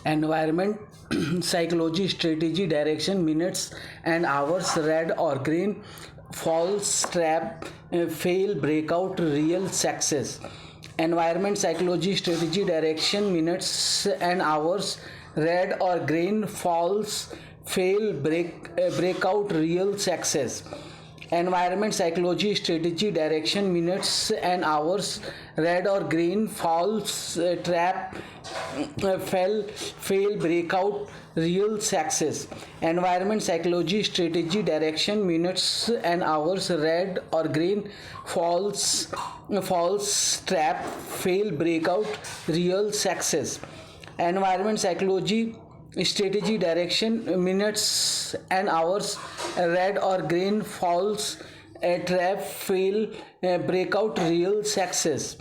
environment, psychology, strategy, direction, minutes and hours, red or green, false, trap, fail, breakout, real, success. Environment, psychology, strategy, direction, minutes and hours, red or green, false, fail, breakout, real, success. Environment, psychology, strategy, direction, minutes and hours, red or green, false, trap, fail, breakout, real, success. Environment, psychology, strategy, direction, minutes and hours, red or green, false, trap, fail, breakout, real, success. Environment, psychology, strategy, direction, minutes and hours, red or green, false, trap, fail, breakout, real, success.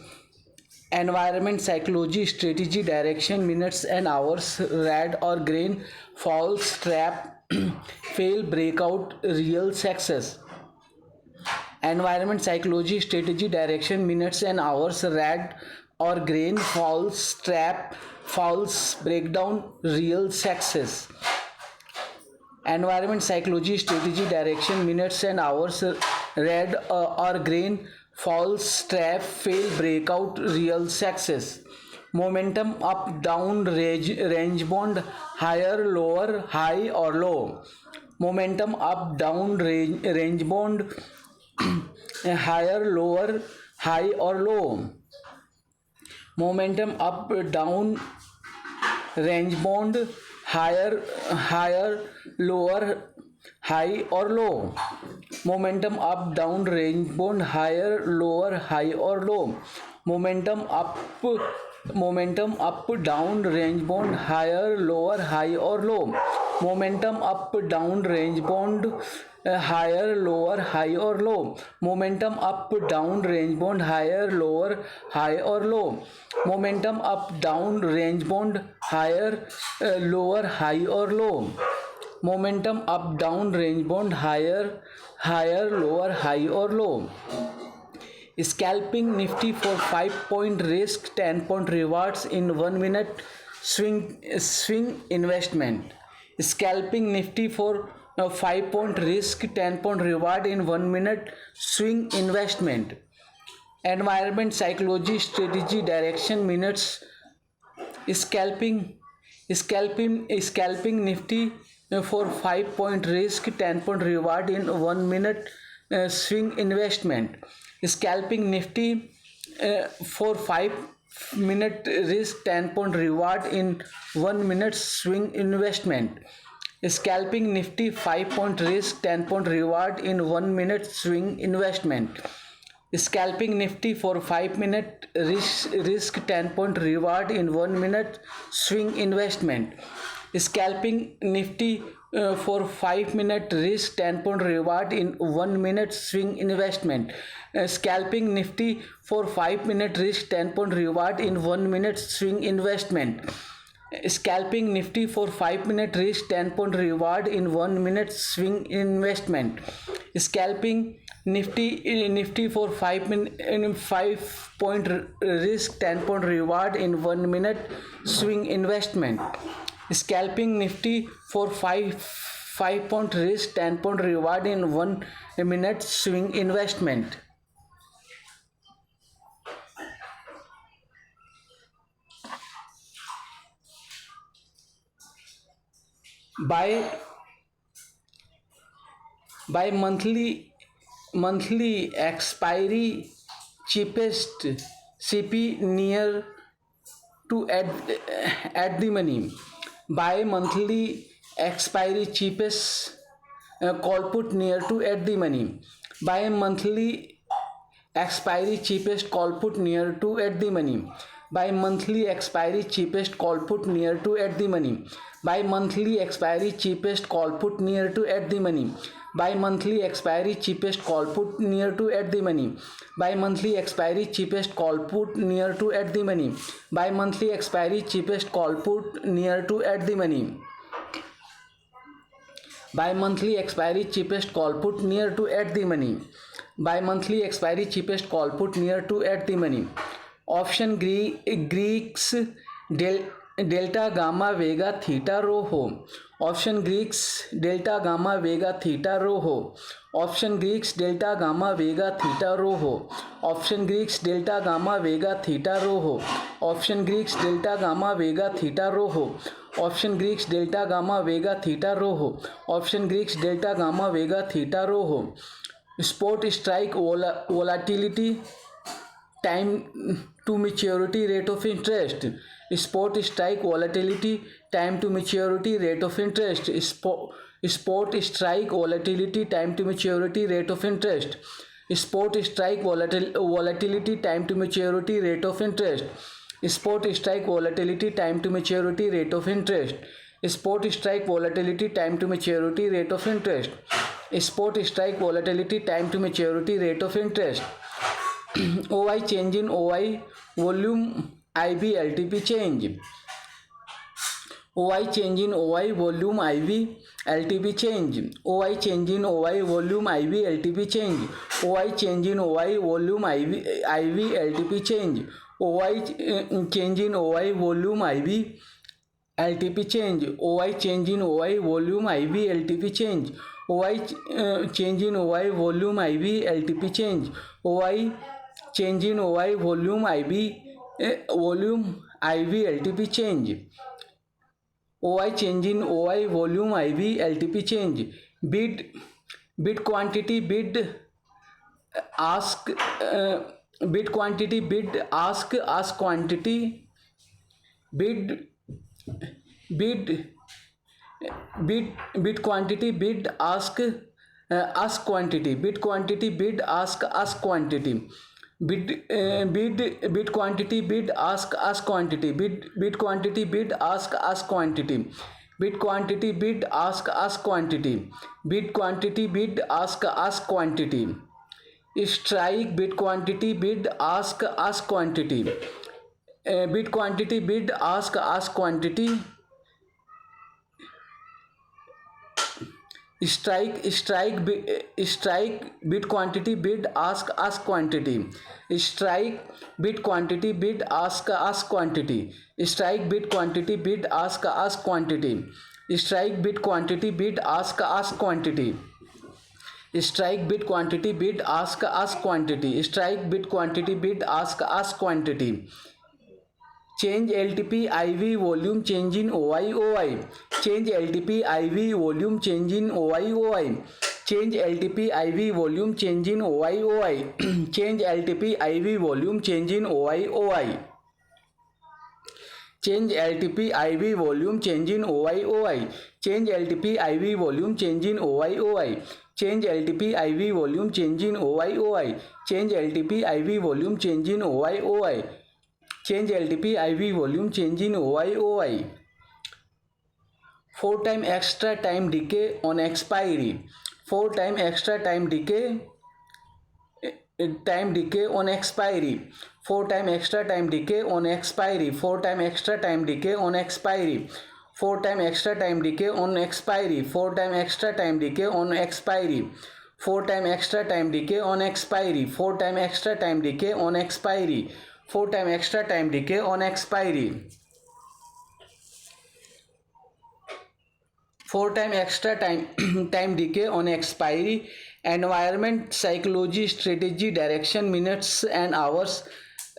Environment, psychology, strategy, direction, minutes and hours, red or green, false, trap, fail, breakout, real, success. Environment, psychology, strategy, direction, minutes and hours, red or green, false, trap, false, breakdown, real, success. Environment, psychology, strategy, direction, minutes and hours, red or green, false, trap, fail, breakout, real, success. Momentum, up, down, range bound, higher, lower, high or low. Momentum, up, down, range bound, higher, lower, high or low. Momentum, up, down, range bound, higher, lower, high or low. Momentum, up, down, range bound, higher, lower, high or low. Momentum, up, down, range bound, higher, lower, high or low. Momentum, up, down, range bound, higher, lower, high or low. Momentum, up, down, range bound, higher, lower, high or low. Momentum, up, down, range bound, higher, lower, high or low. Momentum, up, down, range bound, higher, lower, high or low. Scalping, Nifty for 5-point risk, 10-point rewards in 1 minute, swing investment. Scalping, Nifty for 5-point risk, 10-point reward in 1 minute, swing investment. Environment, psychology, strategy, direction, minutes. Scalping, Nifty for 5-point risk, 10-point reward in 1 minute, swing investment. Scalping, Nifty for 5-minute risk, 10-point reward in 1 minute, swing investment. Scalping, Nifty 5-point risk, 10-point reward in 1 minute, swing investment. Scalping, Nifty for 5-minute risk, 10-point reward in 1 minute, swing investment. Scalping, Nifty for 5-minute risk, 10-point reward in 1 minute, swing investment. Scalping, Nifty for 5-minute risk, 10-point reward in 1 minute, swing investment. Scalping, Nifty for 5-minute risk, 10-point reward in 1 minute, swing investment. Scalping, Nifty for 5-point risk, 10-point reward in 1 minute, swing investment. Scalping, Nifty for 5-point risk, 10-point reward in 1 minute, swing investment. Buy monthly expiry, cheapest CP near to add the money. Buy monthly expiry, cheapest call put near to add the money. Buy monthly expiry, cheapest call put near to add the money. Buy monthly expiry, cheapest call put near to add the money. Buy monthly expiry, cheapest call put near to add the money. Buy monthly expiry, cheapest call put near to add the money. Buy monthly expiry, cheapest call put near to add the money. Buy monthly expiry, cheapest call put near to add the money. Buy monthly expiry, cheapest call put near to add the money. Buy monthly expiry, cheapest call put near to add the money. Option Greeks delta gamma vega theta rho ho. Option Greeks delta gamma vega theta rho ho. Option Greeks delta gamma vega theta rho ho. Option Greeks delta gamma vega theta rho ho. Option Greeks delta gamma vega theta rho ho. Option Greeks delta gamma vega theta rho ho. Option Greeks delta gamma vega theta rho ho. Spot strike volatility, time to maturity, rate of interest. Spot strike volatility, time to maturity, rate of interest. Spot strike volatility, time to maturity, rate of interest. Spot strike volatility, time to maturity, rate of interest. Spot strike volatility, time to maturity, rate of interest. Spot strike volatility, time to maturity, rate of interest. Spot strike volatility, time to maturity, rate of interest. OI change in OI volume, IV LTP change. OI change in OI volume, IV LTP change. OI change in OI volume, IV LTP change. OI change in OI volume, IV LTP change. OI change in OI volume, IV LTP change. OI change in OI volume, IV LTP change. OI change in OI volume, IV LTP change. OI change in OI volume, volume IV LTP change. OI change in OI volume, IV LTP change. Bid quantity, bid ask, bid quantity, bid ask quantity, bid bid quantity, bid ask quantity, bid quantity, bid ask quantity. Bid quantity, bid ask quantity, bid quantity, bid ask quantity, bid quantity, bid ask quantity, bid quantity, bid ask quantity. Strike, bid quantity, bid ask quantity, bid quantity, bid ask quantity. Strike bid quantity, bid ask quantity. Strike bid quantity, bid ask quantity. Strike bid quantity, bid ask quantity. Strike bid quantity, bid ask quantity. Strike bid quantity, bid ask quantity. Strike bid quantity, bid ask quantity. Change LTP IV volume, change in OI OI. Change LTP IV volume, change in OI OI. Change LTP IV volume, change in OI OI. Change LTP IV volume, change in OI OI. Change LTP IV volume, change in OI OI. Change LTP IV volume, change in OI OI. Change LTP IV volume, change in OI OI. Change LTP IV volume, change in OI OI. Change LTP IV volume, change in OI OI. 4 time extra time decay on expiry. 4 time extra time decay on expiry. 4 time extra time decay on expiry. 4 time extra time decay on expiry. 4 time extra time decay on expiry. 4 time extra time decay on expiry. 4 time extra time decay on expiry. 4 time extra time decay on expiry. 4 time extra time decay on expiry. 4 time extra time decay on expiry. Environment, psychology, strategy, direction, minutes and hours,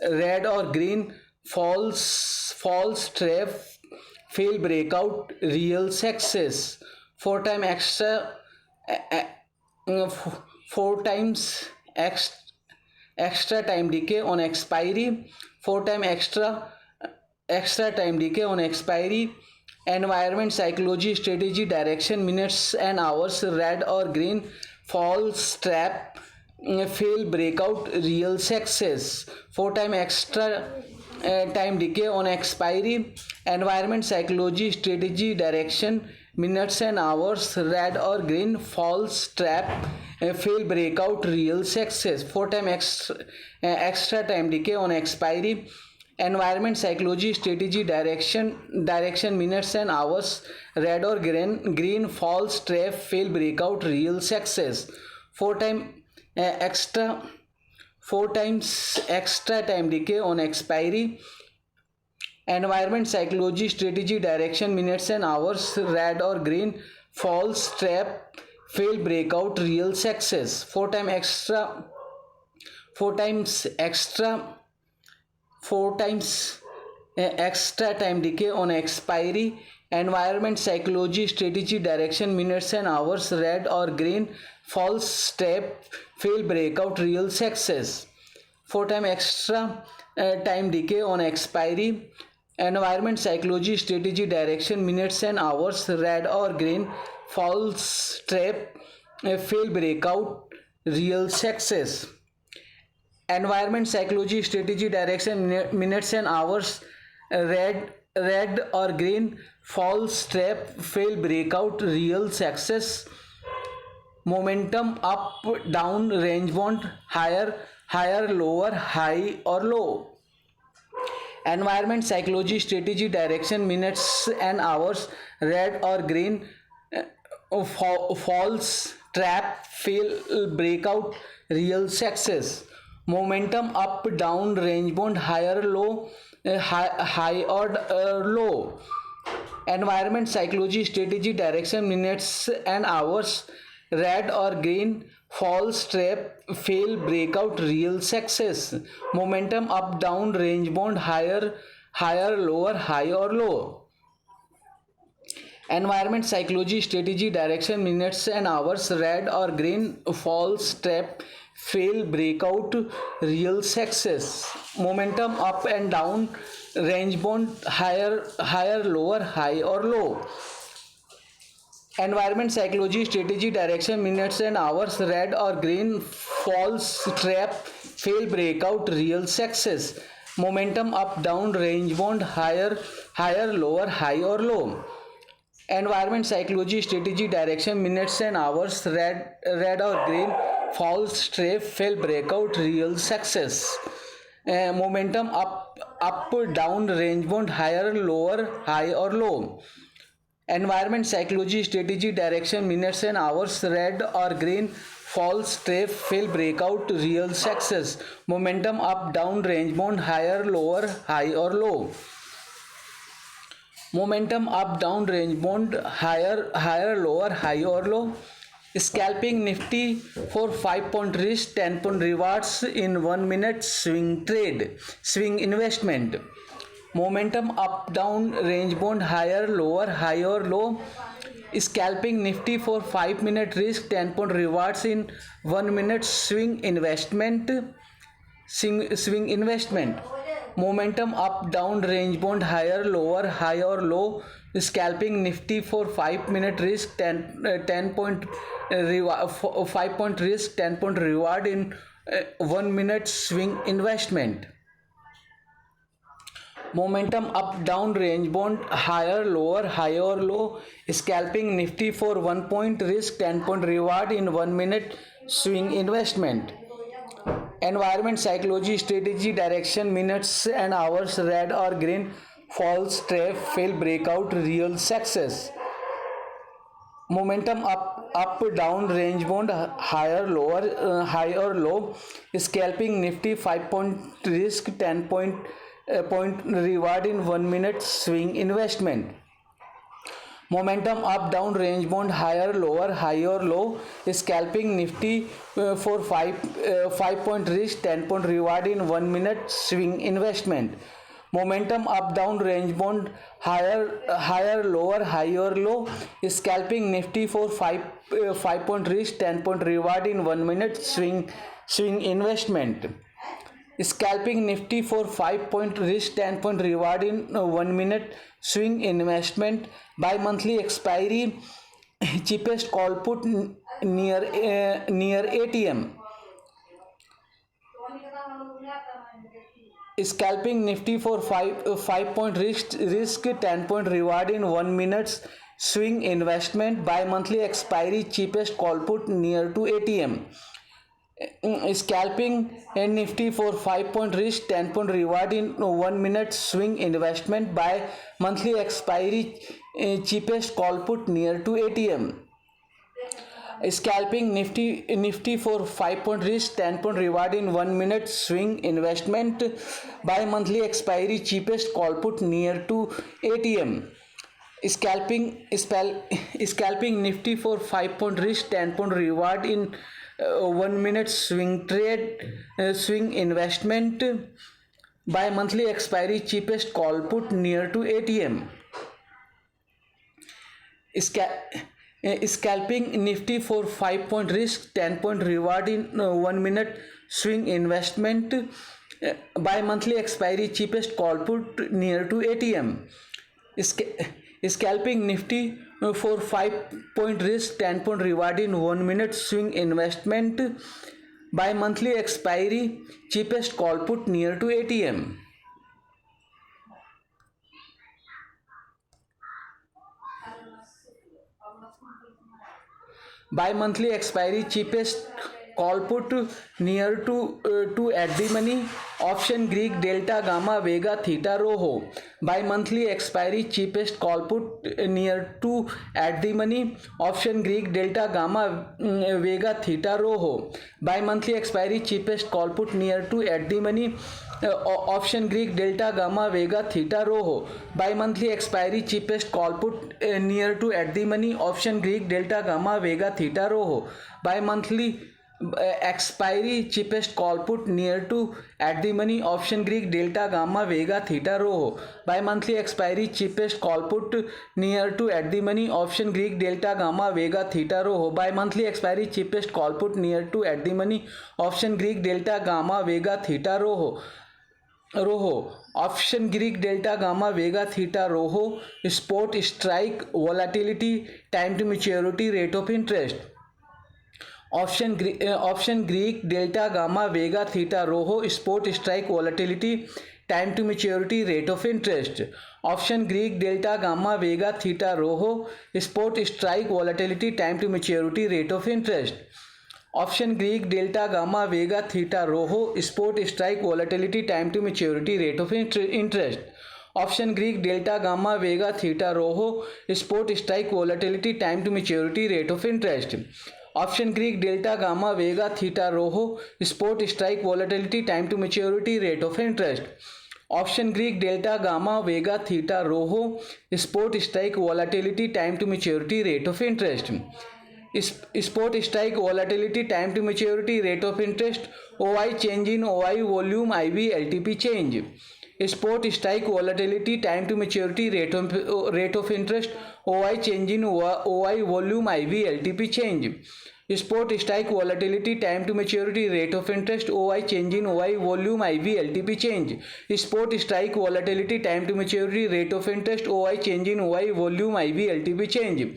red or green, false trap, fail, breakout, real success. 4 time extra 4 times extra time decay on expiry. 4 time extra time decay on expiry. Environment, psychology, strategy, direction, minutes and hours, red or green, false trap, fail, breakout, real success. 4 time extra time decay on expiry. Environment, psychology, strategy, direction, minutes and hours, red or green, false trap, fail, breakout, real success. 4 time extra time decay on expiry. Environment, psychology, strategy, direction, minutes and hours, red or green, false trap, fail, breakout, real success. 4 times extra time decay on expiry. environment, psychology, strategy, direction, minutes and hours, red or green, false, trap, fail, breakout, real success. Four times extra, four times extra time decay on expiry. Environment, psychology, strategy, direction, minutes and hours, red or green, false, step, fail, breakout, real success. 4 times extra time decay on expiry. Environment, psychology, strategy, direction, minutes and hours, red or green, false, trap, fail, breakout, real success. Environment, psychology, strategy, direction, minutes and hours, red or green, false, trap, fail, breakout, real success. Momentum, up, down, range bound, higher, lower, high or low. Environment, psychology, strategy, direction, minutes and hours, red or green, false, trap, fail, breakout, real success. Momentum, up, down, range bound, higher, low, high or low. Environment, psychology, strategy, direction, minutes and hours, red or green, false, trap, fail, breakout, real success. Momentum, up, down, range bound, higher, lower, high or low. Environment, psychology, strategy, direction, minutes and hours, red or green, false, trap, fail, breakout, real success. Momentum, up and down, range bound, higher, lower, high or low. Environment, psychology, strategy, direction, minutes and hours, red or green, false, trap, fail, breakout, real success. Momentum, up, down, range bound, higher, lower, high or low. Environment, psychology, strategy, direction, minutes and hours, red or green, false, trap, fail, breakout, real success. Momentum, up, down, range bound, higher, lower, high or low. Environment, psychology, strategy, direction, minutes and hours, red or green, false, trap, fail, breakout, real success. Momentum, up, down, range bound, higher, lower, high or low. Momentum, up, down, range bound, higher, lower, high or low. Scalping Nifty for 5-point risk, 10-point rewards in 1 minute swing trade, swing investment. Momentum, up, down, range bound, higher, lower, high or low. Scalping Nifty for 5-minute risk, 10-point rewards in 1 minute swing investment. Swing investment. Momentum, up, down, range bound, higher, lower, high or low. Scalping Nifty for 5-minute risk, 10-point 5-point risk, 10-point reward in 1 minute swing investment. Momentum, up, down, range bound, higher, lower, high or low. Scalping Nifty for 1-point risk, 10-point reward in 1 minute swing investment. Environment, psychology, strategy, direction, minutes and hours, red or green, false, trap, fail, breakout, real success. Momentum, up, down, range bound, higher, lower, high or low. Scalping Nifty 5-point risk, 10-point point reward in 1 minute swing investment. Momentum, up, down, range bound, higher, lower, high or low. Scalping Nifty for 5-point risk, 10-point reward in 1 minute swing investment. Momentum, up, down, range bound, higher, lower, high or low. Scalping Nifty for 5-point risk, 10-point reward in 1 minute swing investment. Scalping Nifty for 5-point risk, 10-point reward in 1 minute swing investment. By monthly expiry, cheapest call put near ATM. Scalping Nifty for 5-point risk, 10-point reward in 1 minute swing investment. By monthly expiry, cheapest call put near to ATM. Scalping Nifty for 5-point risk, 10-point reward in 1 minute swing investment. By monthly expiry, cheapest call put near to ATM. Scalping Nifty for 5-point risk, 10-point reward in 1 minute swing investment. Buy monthly expiry, cheapest call put near to ATM. Scalping Nifty for 5-point risk, 10-point reward in 1 minute swing investment. Buy monthly expiry, cheapest call put near to ATM. Scalping Nifty for 5-point risk, 10-point reward in 1 minute swing investment. Buy monthly expiry, cheapest call put near to ATM. Scalping Nifty for 5-point risk, 10-point reward in 1 minute swing investment. Buy monthly expiry, cheapest call put near to ATM. Buy monthly expiry, cheapest call put near to at the money. Option Greek Delta Gamma Vega Theta Rho. Buy monthly expiry, cheapest call put near to at the money. Option Greek Delta Gamma Vega Theta Rho. Buy monthly expiry, cheapest call put near to at the money. Option Greek Delta Gamma Vega Theta Rho. Buy monthly expiry, cheapest call put near to at the money. Option Greek Delta Gamma Vega Theta Rho. Buy monthly expiry, cheapest call put near to at the money. Option Greek Delta Gamma Vega Theta Rho. Buy monthly expiry, cheapest call put near to at the money. Option Greek Delta Gamma Vega Theta Rho. Buy monthly expiry, cheapest call put near to at the money. Option Greek Delta Gamma Vega Theta Rho. Option Greek Delta Gamma Vega Theta Rho. Spot strike volatility, time to maturity, rate of interest. Option Greek Delta Gamma Vega Theta Rho. Spot strike volatility, time to maturity, rate of interest. Option Greek Delta Gamma Vega Theta Rho. Spot strike volatility, time to maturity, rate of interest. Option Greek Delta Gamma Vega Theta Rho. Spot strike volatility, time to maturity, rate of interest. Option Greek Delta Gamma Vega Theta Rho. Spot strike volatility, time to maturity, rate of interest. Option Greek Delta Gamma Vega Theta Rho. Spot strike volatility, time to maturity, rate of interest. Option Greek Delta Gamma Vega Theta Rho. Spot strike volatility, time to maturity, rate of interest. Spot strike volatility, time to maturity, rate of interest. OI change in OI volume, IV LTP change. Spot strike volatility, time to maturity, rate of interest. OI change in OI volume, IV LTP change. Spot strike volatility, time to maturity, rate of interest. OI change in OI volume, IV LTP change. Spot strike volatility, time to maturity, rate of interest. OI change in OI volume, IV LTP change.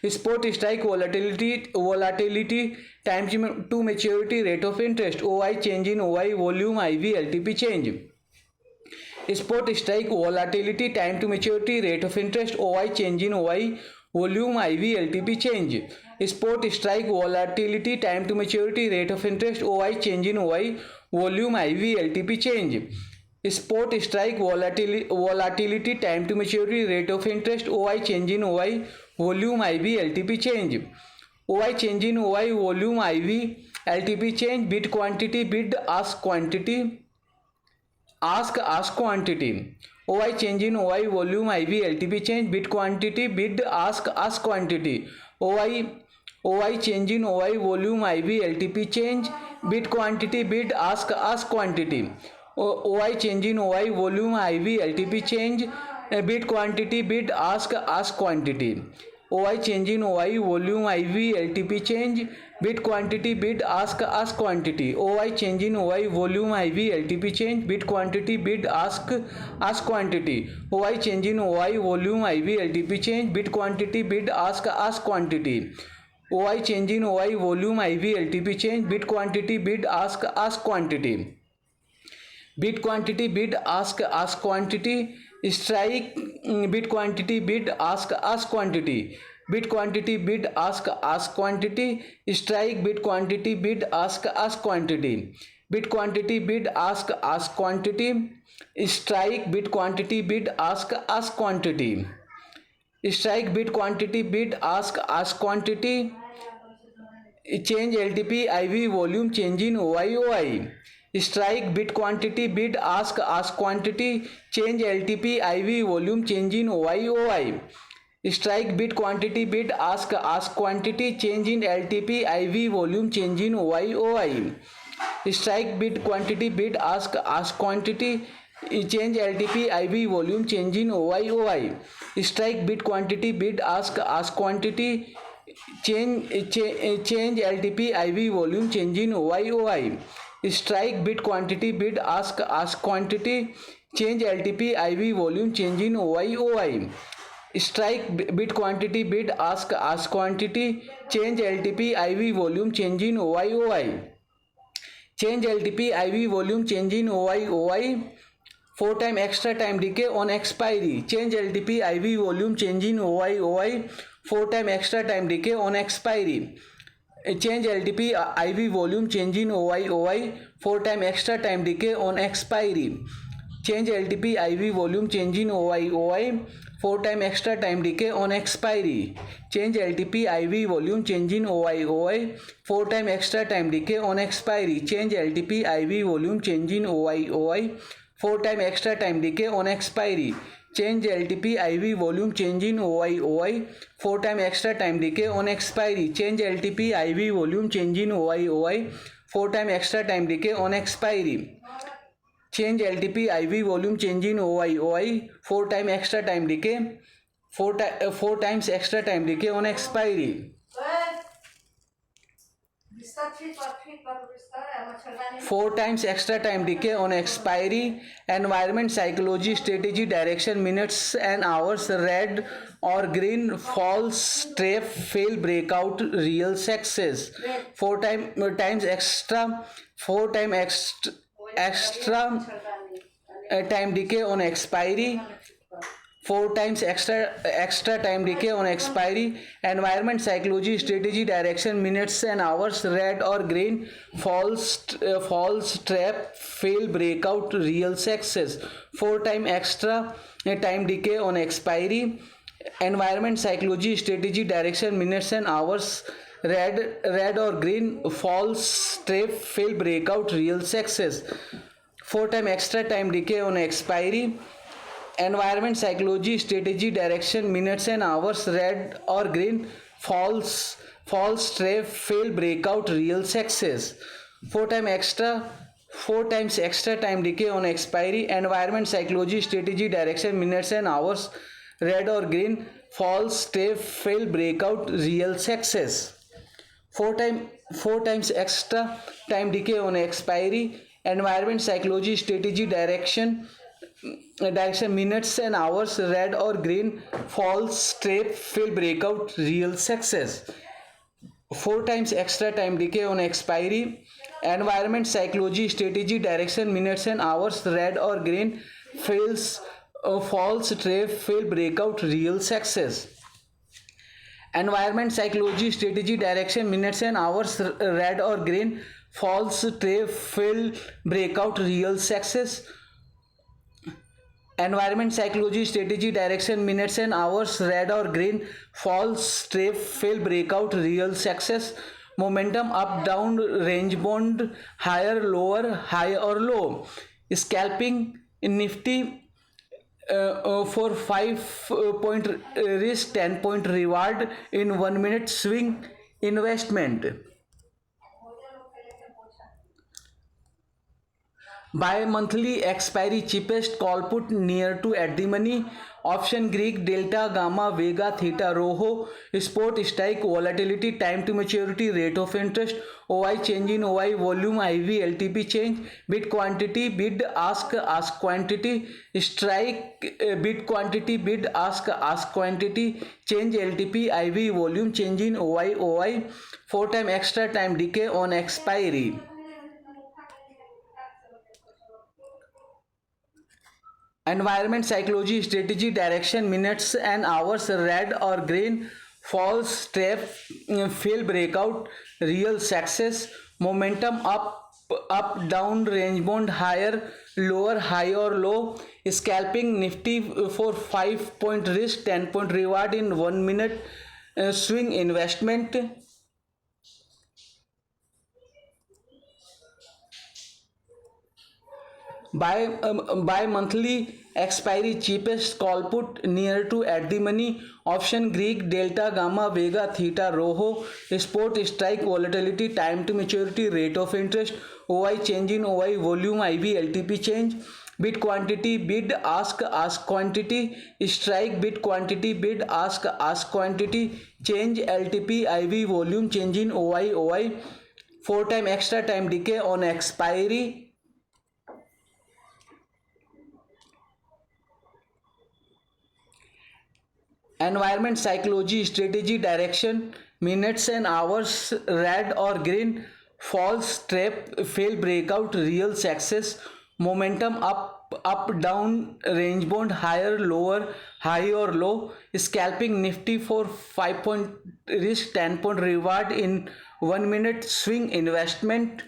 Spot strike volatility, time to maturity, rate of interest. OI change in OI volume, IV LTP change. Spot strike volatility, time to maturity, rate of interest. OI change in OI volume, IV LTP change. Spot strike volatility, time to maturity, rate of interest. OI change in OI volume, IV LTP change. Spot strike volatility, time to maturity, rate of interest. OI change in OI volume, IV LTP change. OI change in OI volume, IV LTP change. Bid quantity, bid ask quantity, ask quantity. OI change in OI volume, IV LTP change. Bid quantity, bid ask quantity. OI change in OI volume, IV LTP change. Bid quantity, bid ask quantity. OI change in OI volume, IV LTP change. Bid quantity, bid ask quantity. OI change in OI volume, IV LTP change. Bid quantity, bid ask quantity. OI change in OI volume, IV LTP change. Bid quantity, bid ask quantity. OI change in OI volume, IV LTP change. Bid quantity, bid ask quantity. OI change in OI volume, IV LTP change. Bid quantity, bid ask quantity. Bid quantity, bid ask quantity. Strike bid quantity, bid ask quantity. Bid quantity, bid ask quantity. Strike bid quantity, bid ask quantity. Bid quantity, bid ask quantity. Strike bid quantity, bid ask quantity. Strike bid quantity, bid ask quantity. change LTP IV volume change in OI. Strike bid quantity bid ask quantity change LTP IV volume change in OI. Strike bid quantity bid ask quantity change in LTP IV volume change in OI. Strike bid quantity bid ask quantity change LTP IV volume change in OI. Strike bid quantity bid ask quantity change LTP IV volume change in OI. Strike bid quantity bid ask quantity change LTP IV volume change in OI. Strike bid quantity bid ask quantity change LTP IV volume change in OI. Change LTP IV volume change in OI. 4 time extra time decay on expiry. Change LTP IV volume change in OI. 4 time extra time decay on expiry. Change LTP IV volume change in OI. 4 time extra time decay on expiry. Change LTP IV volume change in OI. 4 time extra time decay on expiry. Change LTP IV volume change in OI. 4 time extra time decay on expiry. Change LTP IV volume change in OI. 4 time extra time decay on expiry. Change LTP IV volume change in OI. 4 time extra time decay on expiry. Change LTP IV volume change in OI. 4 time extra time decay on expiry. Change LTP IV volume change in OI. 4 time extra time decay. 4 times extra time decay on expiry. 4 times extra time decay on expiry. Environment, psychology, strategy, direction, minutes and hours, red or green, false, trap, fail, breakout, real success. 4 times extra. 4 time extra time decay on expiry. 4 times extra time decay on expiry. Environment, psychology, strategy, direction, minutes and hours, red or green, false, trap, fail, breakout, real success. 4 time extra time decay on expiry. Environment, psychology, strategy, direction, minutes and hours, red or green, false, trap, fail, breakout, real success. 4 time extra time decay on expiry. Environment, psychology, strategy, direction, minutes and hours, red or green, false, trap, fail, breakout, real success. 4 times extra time decay on expiry. Environment, psychology, strategy, direction, minutes and hours, red or green, false, trap, fail, breakout, real success. 4 times extra time decay on expiry. Environment, psychology, strategy, direction, minutes and hours, red or green, false, trap, fail, breakout, real success. 4 times extra time decay on expiry. Environment, psychology, strategy, direction, minutes and hours, red or green, false, trap, fail, breakout, real success. Environment, psychology, strategy, direction, minutes and hours, red or green, false, trap, fail, breakout, real success. Environment, psychology, strategy, direction, minutes and hours, red or green, false, trap, fail, breakout, real success. Momentum, up, down, range bound, higher, lower, high or low. Scalping, nifty, for 5 point risk, 10-point reward in 1 minute swing investment. Bi-monthly expiry, cheapest call put near to at the money. Option Greek, delta, gamma, vega, theta, roho, spot, strike, volatility, time to maturity, rate of interest, OI, change in OI, volume, IV, LTP change, bid quantity, bid ask quantity, strike, bid quantity, bid ask quantity, change LTP, IV, volume, change in OI, 4 time extra time decay on expiry. Environment, psychology, strategy, direction, minutes and hours, red or green, false, trap, fail, breakout, real success. Momentum, up, down, range bound, higher, lower, high or low. Scalping, nifty for 5-point risk, 10-point reward in 1 minute swing investment. Buy monthly expiry cheapest call put near to at the money option Greek delta gamma vega theta roho spot strike volatility time to maturity rate of interest OI change in OI volume IV LTP change bid quantity bid ask quantity strike bid quantity bid ask quantity change LTP IV volume change in OI 4 time extra time decay on expiry. Environment psychology strategy direction minutes and hours red or green false trap fail breakout real success momentum up down range bound higher lower high or low scalping nifty for 5 point risk 10 point reward in 1 minute swing investment.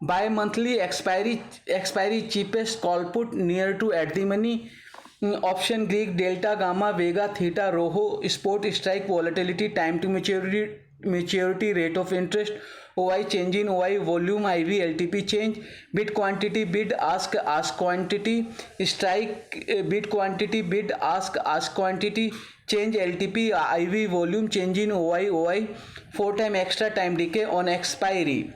Buy monthly expiry cheapest call put near to at the money option Greek delta gamma vega theta roho spot strike volatility time to maturity rate of interest OI change in OI volume IV LTP change bid quantity bid ask quantity strike bid quantity bid ask quantity change LTP IV volume change in OI 4 time extra time decay on expiry.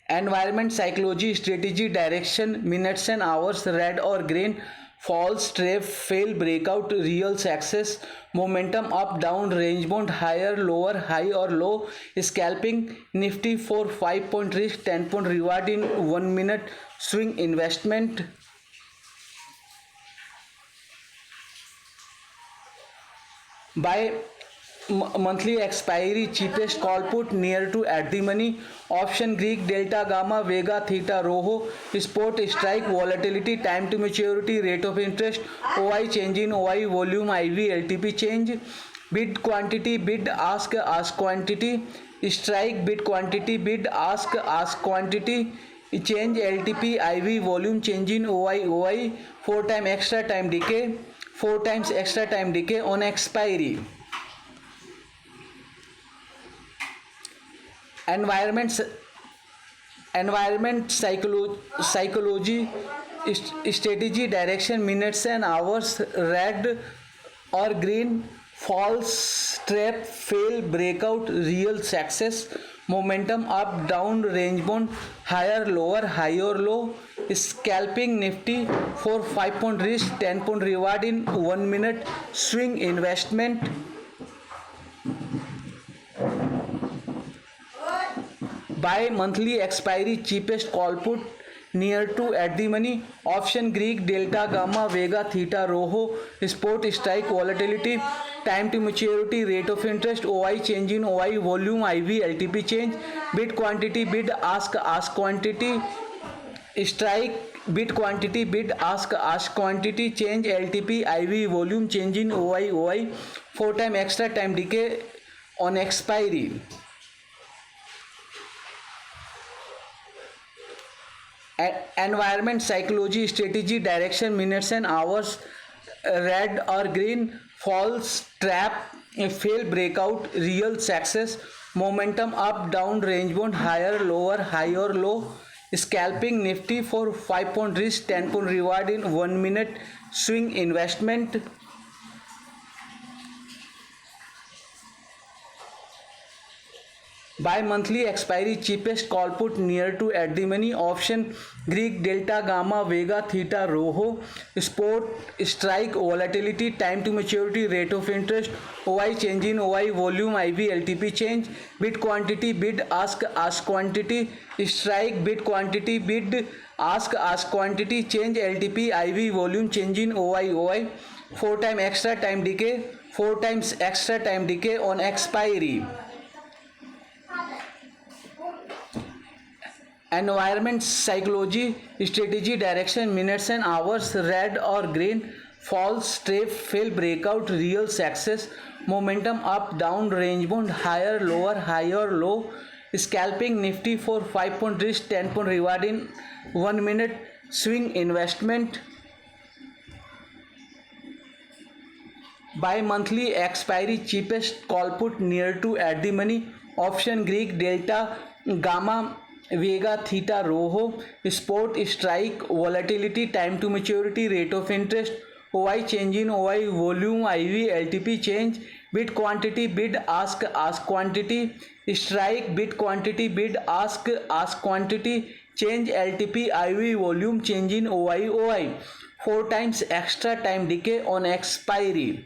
Environment psychology strategy direction minutes and hours red or green false trap fail breakout real success momentum up down range bound higher lower high or low scalping nifty for 5 point risk 10 point reward in 1 minute swing investment. Buy monthly expiry cheapest call put near to at the money option Greek delta gamma vega theta roho spot strike volatility time to maturity rate of interest OI change in OI volume IV LTP change bid quantity bid ask quantity strike bid quantity bid ask quantity change LTP IV volume change in OI 4 time extra time decay 4 times extra time decay on expiry. Environment psychology strategy direction minutes and hours red or green false trap fail breakout real success momentum up down range bound higher lower high or low scalping nifty for 5 point risk 10 point reward in 1 minute swing investment. Buy monthly expiry cheapest call put near to at the money option Greek delta gamma vega theta roho spot strike volatility time to maturity rate of interest OI change in OI volume IV LTP change bid quantity bid ask quantity strike bid quantity bid ask quantity change LTP IV volume change in OI 4 time extra time decay on expiry. Environment psychology strategy direction minutes and hours red or green false trap fail breakout real success momentum up down range bound higher lower high or low scalping nifty for 5 point risk 10 point reward in 1 minute swing investment. Buy monthly expiry cheapest call put near to at the money option Greek delta gamma vega theta roho spot strike volatility time to maturity rate of interest OI change in OI volume IV LTP change bid quantity bid ask quantity strike bid quantity bid ask quantity change LTP IV volume change in OI 4 time extra time decay 4 times extra time decay on expiry. Environment psychology strategy direction minutes and hours red or green false trap fail breakout real success momentum up down range bound higher lower high or low scalping nifty for 5 point risk 10 point reward in 1 minute swing investment. Bi-monthly expiry, cheapest call put near to at the money. Option Greek delta, gamma, vega, theta, rho. Spot strike, volatility, time to maturity, rate of interest. OI change in OI volume, IV, LTP change. Bid quantity, bid ask quantity. Strike, bid quantity, bid ask quantity. Change LTP, IV volume, change in OI. 4 times extra time decay on expiry.